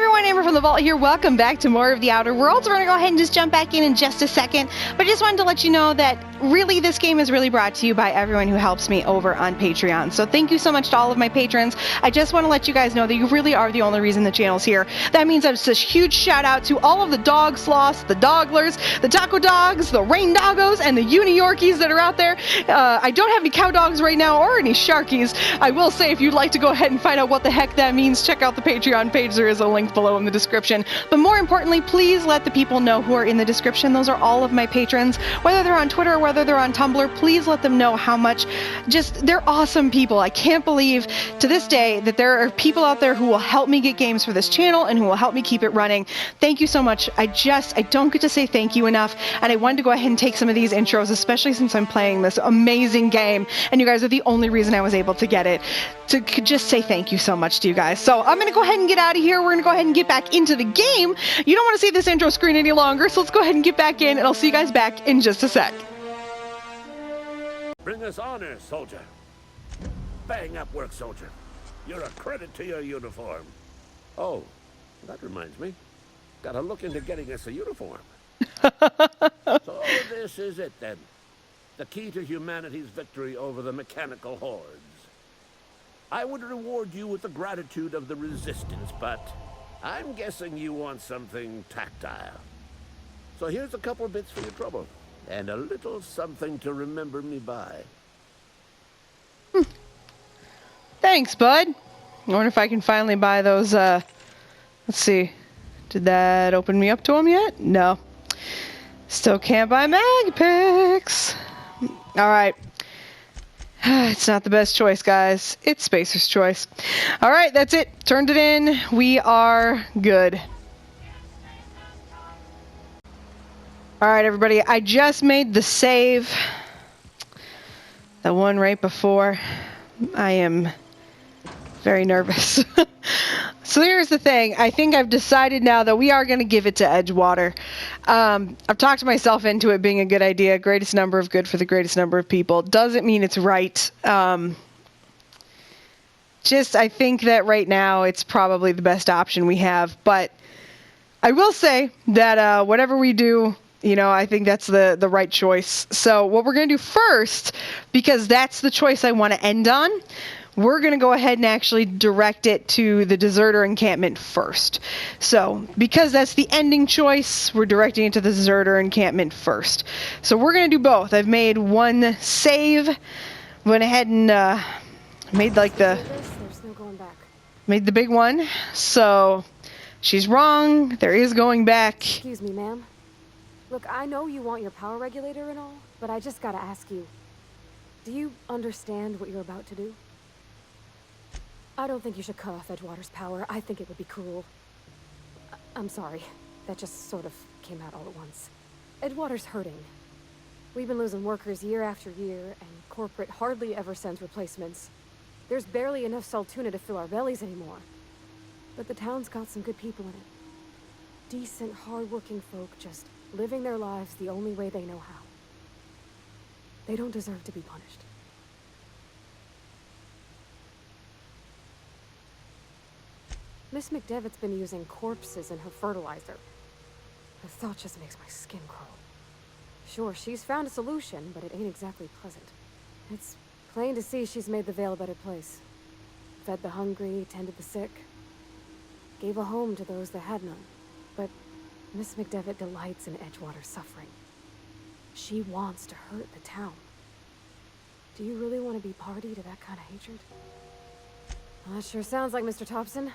everyone, Amber from the Vault here. Welcome back to more of the Outer Worlds. We're going to go ahead and just jump back in just a second. But I just wanted to let you know that really this game is really brought to you by everyone who helps me over on Patreon. So thank you so much to all of my patrons. I just want to let you guys know that you really are the only reason the channel's here. That means it's a huge shout out to all of the dog sloths, the dogglers, the taco dogs, the rain doggos, and the uni Yorkies that are out there. I don't have any cow dogs right now or any sharkies. I will say if you'd like to go ahead and find out what the heck that means, check out the Patreon page. There is a link below in the description. But more importantly, please let the people know who are in the description. Those are all of my patrons. Whether they're on Twitter or whether they're on Tumblr, please let them know how much they're awesome people. I can't believe to this day that there are people out there who will help me get games for this channel and who will help me keep it running. Thank you so much. I don't get to say thank you enough, and I wanted to go ahead and take some of these intros, especially since I'm playing this amazing game, and you guys are the only reason I was able to get it, to just say thank you so much to you guys. So I'm going to go ahead and get out of here. We're going to go ahead and get back into the game. You don't want to see this intro screen any longer, so let's go ahead and get back in, and I'll see you guys back in just a sec. Bring us honor, soldier. Bang up work, soldier. You're a credit to your uniform. Oh, that reminds me. Gotta look into getting us a uniform. So this is it then. The key to humanity's victory over the mechanical hordes. I would reward you with the gratitude of the resistance, but I'm guessing you want something tactile. So here's a couple of bits for your trouble, and a little something to remember me by. Thanks, bud. I wonder if I can finally buy those, let's see. Did that open me up to them yet? No. Still can't buy mag picks. Alright. It's not the best choice, guys. It's Spacer's choice. Alright, that's it. Turned it in. We are good. Alright, everybody. I just made the save. The one right before. I am very nervous. So here's the thing. I think I've decided now that we are going to give it to Edgewater. I've talked myself into it being a good idea. Greatest number of good for the greatest number of people. Doesn't mean it's right. I think that right now it's probably the best option we have. But I will say that whatever we do, I think that's the right choice. So what we're going to do first, because that's the choice I want to end on, we're going to go ahead and actually direct it to the deserter encampment first. So, because that's the ending choice, we're directing it to the deserter encampment first. So we're going to do both. I've made one save, went ahead and made made the big one. So, she's wrong. There is going back. Excuse me, ma'am. Look, I know you want your power regulator and all, but I just gotta ask you. Do you understand what you're about to do? I don't think you should cut off Edgewater's power. I think it would be cruel. I'm sorry. That just sort of came out all at once. Edgewater's hurting. We've been losing workers year after year, and corporate hardly ever sends replacements. There's barely enough Saltuna to fill our bellies anymore. But the town's got some good people in it. Decent, hard-working folk just living their lives the only way they know how. They don't deserve to be punished. Miss McDevitt's been using corpses in her fertilizer. The thought just makes my skin crawl. Sure, she's found a solution, but it ain't exactly pleasant. It's plain to see she's made the Vale a better place. Fed the hungry, tended the sick. Gave a home to those that had none. But Miss McDevitt delights in Edgewater's suffering. She wants to hurt the town. Do you really want to be party to that kind of hatred? Well, that sure sounds like Mr. Thompson.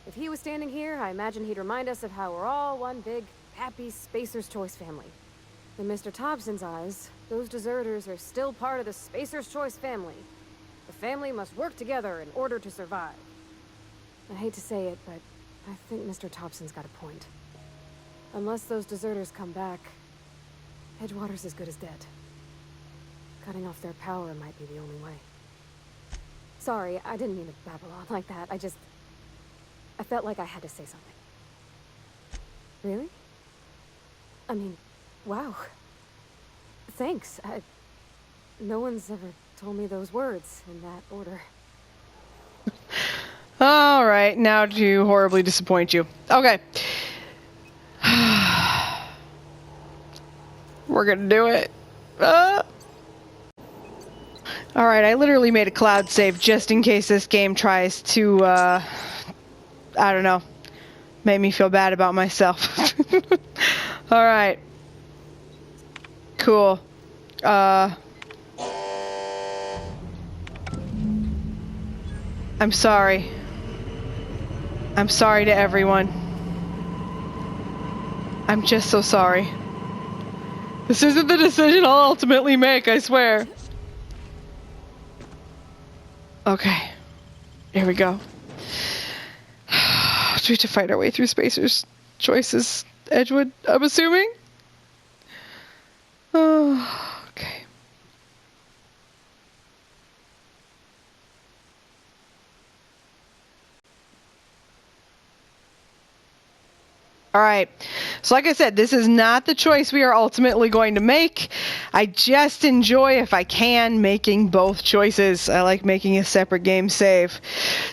If he was standing here, I imagine he'd remind us of how we're all one big, happy Spacer's Choice family. In Mr. Thompson's eyes, those deserters are still part of the Spacer's Choice family. The family must work together in order to survive. I hate to say it, but I think Mr. Thompson's got a point. Unless those deserters come back, Edgewater's as good as dead. Cutting off their power might be the only way. Sorry, I didn't mean to babble on like that. I felt like I had to say something. Really? I mean, wow. Thanks. No one's ever told me those words in that order. All right, now to horribly disappoint you. Okay. We're gonna do it. All right, I literally made a cloud save just in case this game tries to, I don't know, make me feel bad about myself. All right. Cool. I'm sorry. I'm sorry to everyone. I'm just so sorry. This isn't the decision I'll ultimately make, I swear. Okay. Here we go. Do we have to fight our way through Spacer's choices, Edgewood, I'm assuming? Oh, okay. Alright, so like I said, this is not the choice we are ultimately going to make. I just enjoy, if I can, making both choices. I like making a separate game save.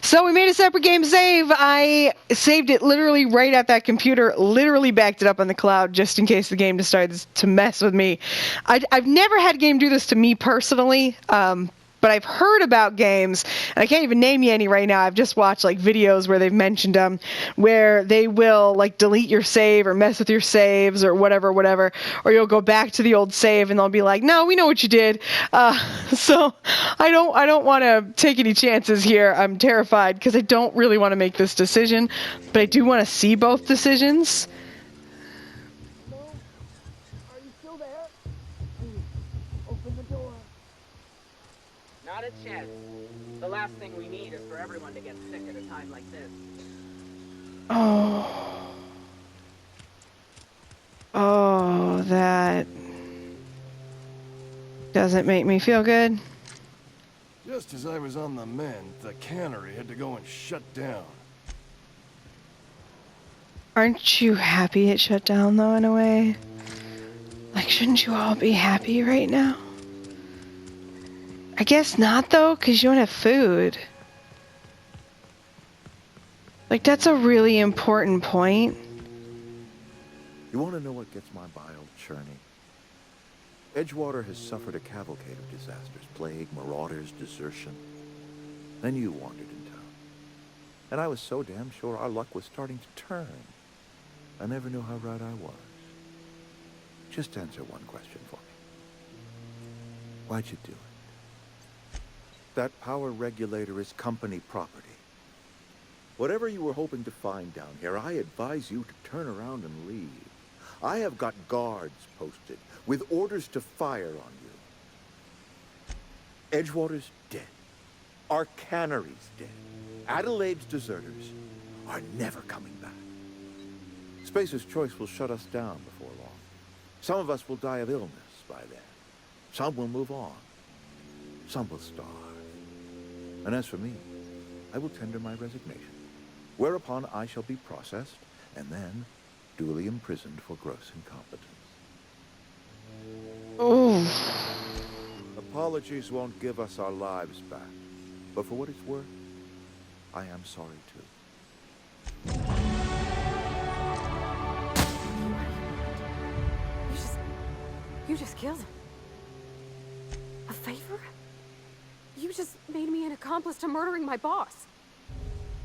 So we made a separate game save. I saved it literally right at that computer, literally backed it up on the cloud just in case the game decides to mess with me. I've never had a game do this to me personally, but I've heard about games, and I can't even name you any right now. I've just watched like videos where they've mentioned them, where they will like delete your save or mess with your saves or whatever, or you'll go back to the old save and they'll be like, "No, we know what you did." So I don't want to take any chances here. I'm terrified because I don't really want to make this decision, but I do want to see both decisions. Hello? Are you still there? Please, open the door. Not a chance. The last thing we need is for everyone to get sick at a time like this. Oh, that doesn't make me feel good. Just as I was on the mend, the cannery had to go and shut down. Aren't you happy it shut down, though, in a way? Like, shouldn't you all be happy right now? I guess not, though, because you don't have food. Like, that's a really important point. You want to know what gets my bile churning? Edgewater has suffered a cavalcade of disasters. Plague, marauders, desertion. Then you wandered in town. And I was so damn sure our luck was starting to turn. I never knew how right I was. Just answer one question for me. Why'd you do it? That power regulator is company property. Whatever you were hoping to find down here, I advise you to turn around and leave. I have got guards posted with orders to fire on you. Edgewater's dead. Our cannery's dead. Adelaide's deserters are never coming back. Spacer's Choice will shut us down before long. Some of us will die of illness by then. Some will move on. Some will starve. And as for me, I will tender my resignation, whereupon I shall be processed and then duly imprisoned for gross incompetence. Ooh. Apologies won't give us our lives back, but for what it's worth, I am sorry too. You just killed him. A favor? You just made me an accomplice to murdering my boss.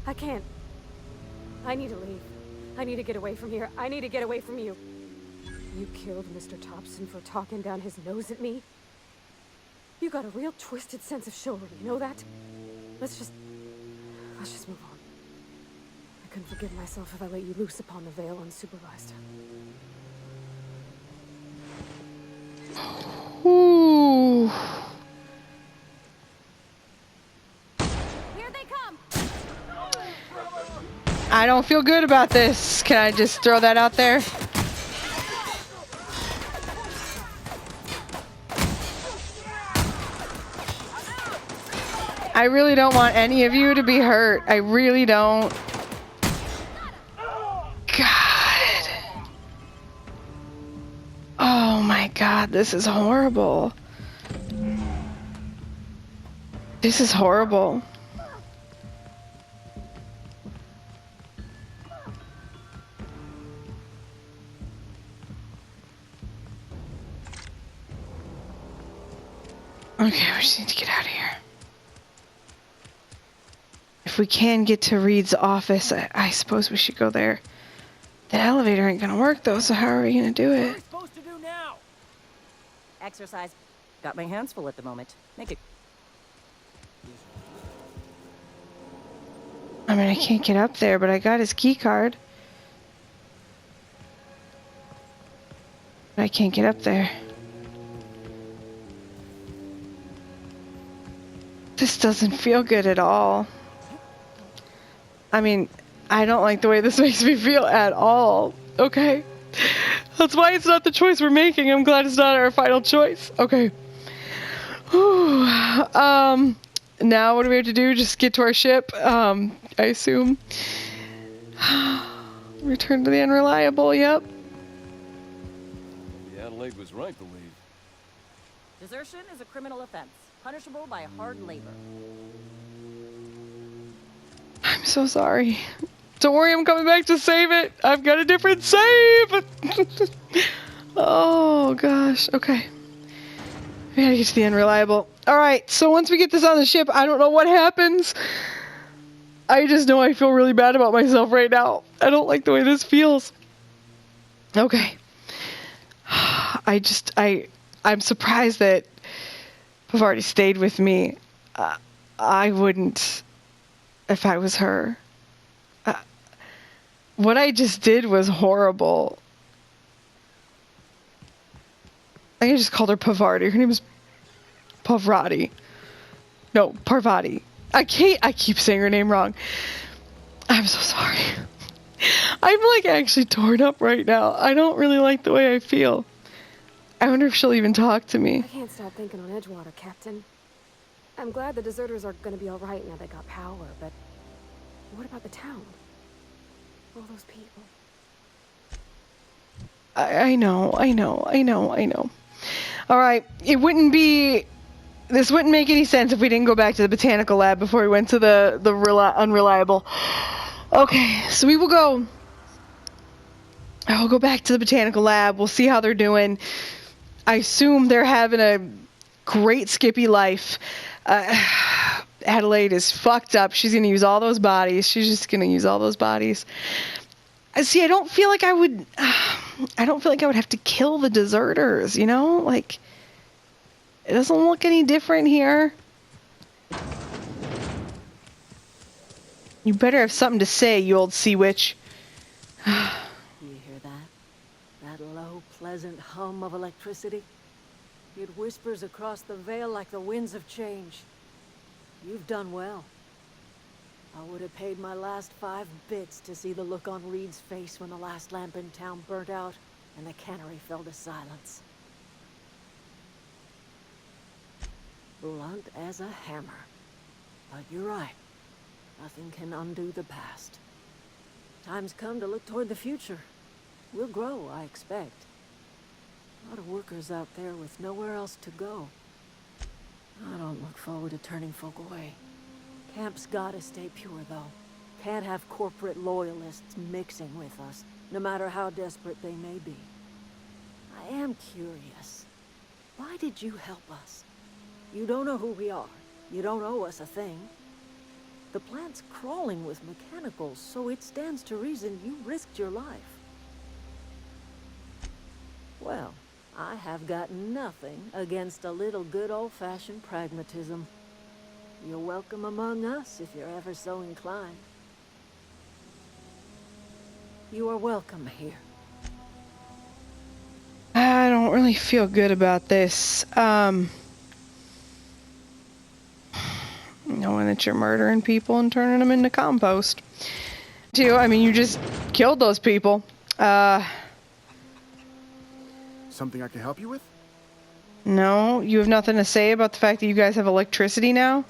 I can't. I need to leave. I need to get away from here. I need to get away from you. You killed Mr. Thompson for talking down his nose at me? You got a real twisted sense of chivalry, you know that? Let's just move on. I couldn't forgive myself if I let you loose upon the Vale unsupervised. Ooh. Here they come! I don't feel good about this. Can I just throw that out there? I really don't want any of you to be hurt. I really don't. God. Oh my God, this is horrible. This is horrible. Okay, we just need to get out of here. If we can get to Reed's office, I suppose we should go there. The elevator ain't gonna work though, so how are we gonna do What are it? we supposed to do now? Exercise. Got my hands full at the moment. Make it. I mean, I can't get up there, but I got his key card. I can't get up there. This doesn't feel good at all. I mean, I don't like the way this makes me feel at all. Okay? That's why it's not the choice we're making. I'm glad it's not our final choice. Okay. Whew. Now what do we have to do? Just get to our ship? I assume. Return to the unreliable, yep. The Adelaide was right, believe. Desertion is a criminal offense, punishable by hard labor. I'm so sorry. Don't worry, I'm coming back to save it. I've got a different save. Oh, gosh. Okay. We gotta get to the unreliable. Alright, so once we get this on the ship, I don't know what happens. I just know I feel really bad about myself right now. I don't like the way this feels. Okay. I'm surprised that Pavarti stayed with me. I wouldn't if I was her. What I just did was horrible. I think I just called her Pavarti. Her name is Pavarti. No, Parvati. I keep saying her name wrong. I'm so sorry. I'm like actually torn up right now. I don't really like the way I feel. I wonder if she'll even talk to me. I can't stop thinking on Edgewater, Captain. I'm glad the deserters are gonna be alright now they got power, but what about the town? All those people. I know. Alright, this wouldn't make any sense if we didn't go back to the botanical lab before we went to the unreliable. Okay, so we will go. I will go back to the botanical lab. We'll see how they're doing. I assume they're having a great Skippy life. Adelaide is fucked up. She's gonna use all those bodies. She's just gonna use all those bodies. See, I don't feel like I would have to kill the deserters, you know? Like, it doesn't look any different here. You better have something to say, you old sea witch. You hear that? That low, pleasant hum of electricity? It whispers across the veil like the winds of change. You've done well. I would have paid my last 5 bits to see the look on Reed's face when the last lamp in town burnt out and the cannery fell to silence. Blunt as a hammer. But you're right. Nothing can undo the past. Time's come to look toward the future. We'll grow, I expect. A lot of workers out there with nowhere else to go. I don't look forward to turning folk away. Camp's gotta stay pure, though. Can't have corporate loyalists mixing with us, no matter how desperate they may be. I am curious. Why did you help us? You don't know who we are. You don't owe us a thing. The plant's crawling with mechanicals, so it stands to reason you risked your life. Well, I have got nothing against a little good old-fashioned pragmatism. You're welcome among us if you're ever so inclined. You are welcome here. I don't really feel good about this. Knowing that you're murdering people and turning them into compost. I mean, you just killed those people. Something I can help you with? No, you have nothing to say about the fact that you guys have electricity now?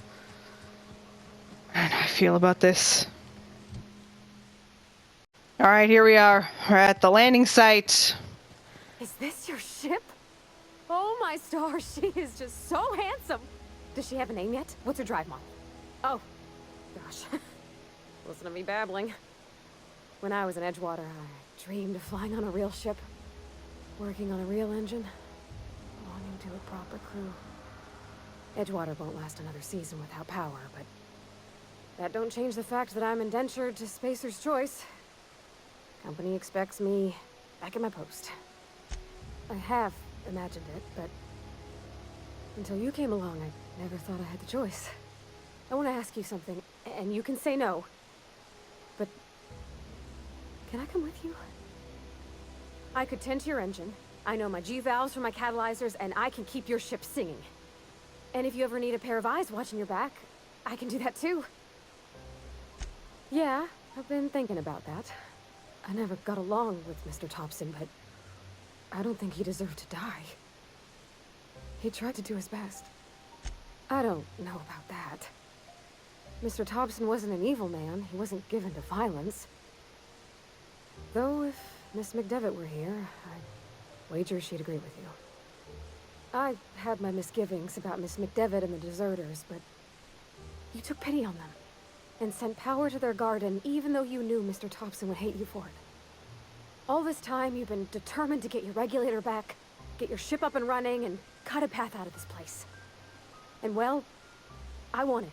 I don't know how I feel about this. Alright, here we are. We're at the landing site. Is this your ship? Oh my stars, she is just so handsome. Does she have a name yet? What's her drive mod? Oh, gosh. Listen to me babbling. When I was in Edgewater, I dreamed of flying on a real ship, working on a real engine, belonging to a proper crew. Edgewater won't last another season without power, but that don't change the fact that I'm indentured to Spacer's Choice. Company expects me back at my post. I have imagined it, but until you came along, I never thought I had the choice. I want to ask you something, and you can say no. But can I come with you? I could tend to your engine. I know my G-valves for my catalyzers, and I can keep your ship singing. And if you ever need a pair of eyes watching your back, I can do that too. Yeah, I've been thinking about that. I never got along with Mr. Thompson, but I don't think he deserved to die. He tried to do his best. I don't know about that. Mr. Thompson wasn't an evil man. He wasn't given to violence. Though if Miss McDevitt were here, I'd wager she'd agree with you. I had my misgivings about Miss McDevitt and the deserters, but you took pity on them and sent power to their garden even though you knew Mr. Thompson would hate you for it. All this time, you've been determined to get your regulator back, get your ship up and running, and cut a path out of this place. And well, I won it.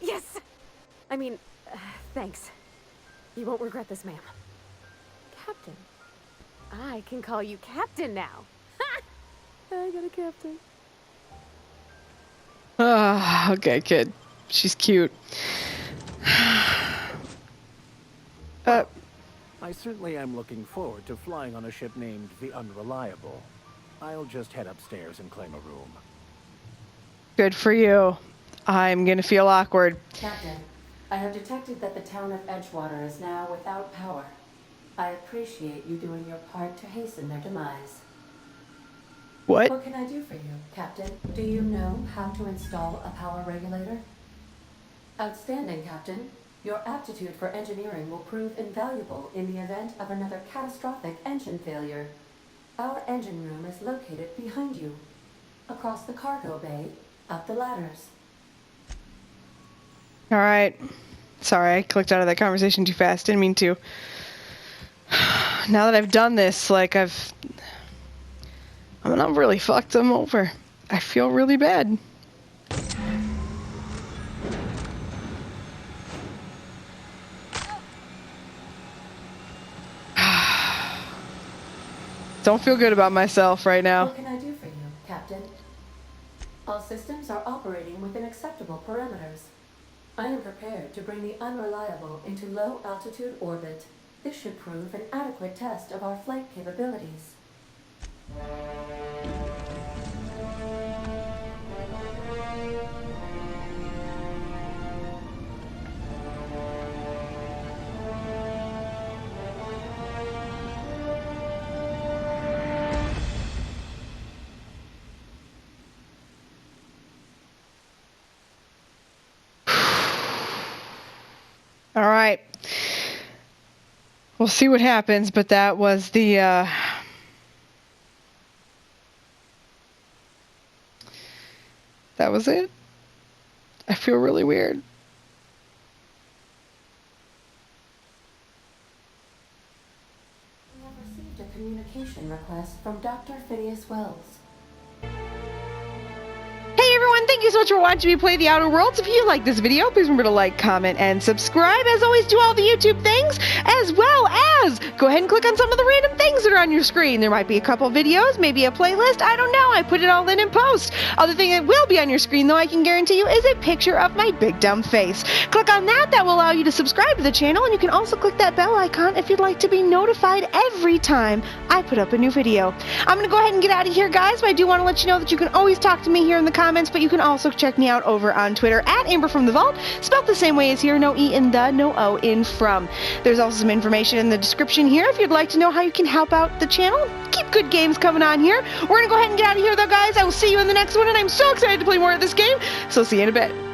Yes! I mean, thanks. You won't regret this, ma'am. Captain. I can call you Captain now. Ha! I got a captain. Ah, okay, kid. She's cute. I certainly am looking forward to flying on a ship named the Unreliable. I'll just head upstairs and claim a room. Good for you. I'm gonna feel awkward. Captain, I have detected that the town of Edgewater is now without power. I appreciate you doing your part to hasten their demise. What? What can I do for you, Captain? Do you know how to install a power regulator? Outstanding, Captain. Your aptitude for engineering will prove invaluable in the event of another catastrophic engine failure. Our engine room is located behind you, across the cargo bay, up the ladders. All right. Sorry, I clicked out of that conversation too fast. Didn't mean to. Now that I've done this, like I'm not really fucked them over. I feel really bad. Don't feel good about myself right now. What can I do for you, Captain? All systems are operating within acceptable parameters. I am prepared to bring the Unreliable into low-altitude orbit. This should prove an adequate test of our flight capabilities. All right. We'll see what happens, but that was the that was it. I feel really weird. We have received a communication request from Dr. Phineas Wells. Hey everyone, thank you so much for watching me play The Outer Worlds. If you like this video, please remember to like, comment, and subscribe. As always, do all the YouTube things, as well as go ahead and click on some of the random things that are on your screen. There might be a couple videos, maybe a playlist, I don't know. I put it all in post. Other thing that will be on your screen, though, I can guarantee you, is a picture of my big dumb face. Click on that. That will allow you to subscribe to the channel, and you can also click that bell icon if you'd like to be notified every time I put up a new video. I'm going to go ahead and get out of here, guys, but I do want to let you know that you can always talk to me here in the comments, but you can also check me out over on Twitter at AmberFrmThVault, spelled the same way as here, no E in the, no O in from. There's also some information in the description here if you'd like to know how you can help out the channel. Keep good games coming on here. We're going to go ahead and get out of here, though, guys. I will see you in the next one, and I'm so excited to play more of this game, so see you in a bit.